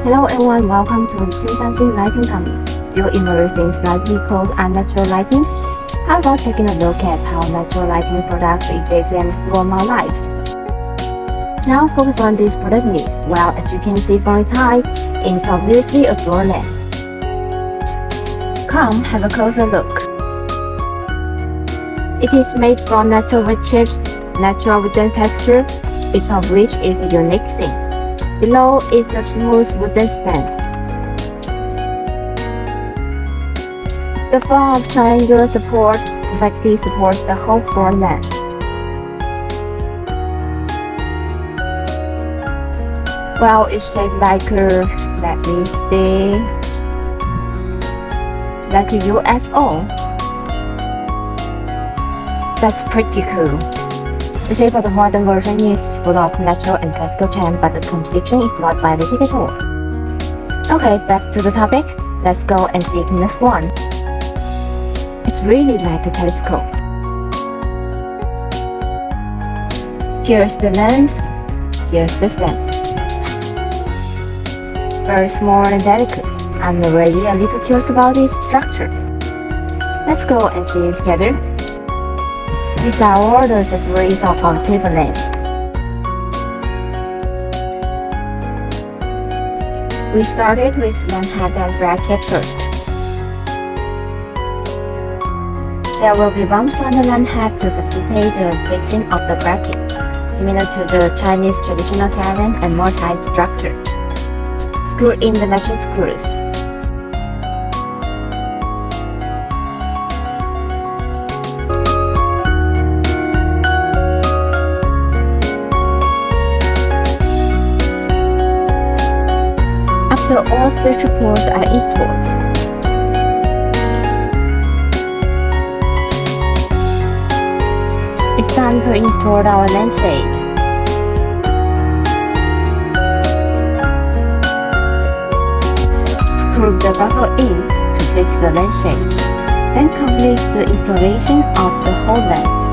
Hello everyone, welcome to XINSANXING lighting company, still immersed in slightly called unnatural lighting. How about taking a look at how natural lighting products exist and warm our lives? Now focus on this product list. Well, as you can see from its height, it's obviously a floor lamp. Come have a closer look. It is made from natural wood chips, natural wooden texture, each of which is a unique thing. Below is a smooth wooden stand. The form of triangular support perfectly supports the whole floor lamp. Well, it's shaped like a, like a UFO. That's pretty cool. The shape of the modern version is full of natural and classical charm, but the contradiction is not violated at all. Okay, back to the topic. Let's go and see the next one. It's really like a telescope. Here's the lens, here's the stand. Very small and delicate. I'm already a little curious about its structure. Let's go and see it together. These are all the accessories of our table lamp. We started with lamp head and bracket first. There will be bumps on the lamp head to facilitate the fixing of the bracket, similar to the Chinese traditional Taiwan and more tight structure. Screw in the matching screws. After all three supports are installed, it's time to install our lampshade. Screw the buckle in to fix the lampshade, then complete the installation of the whole lamp.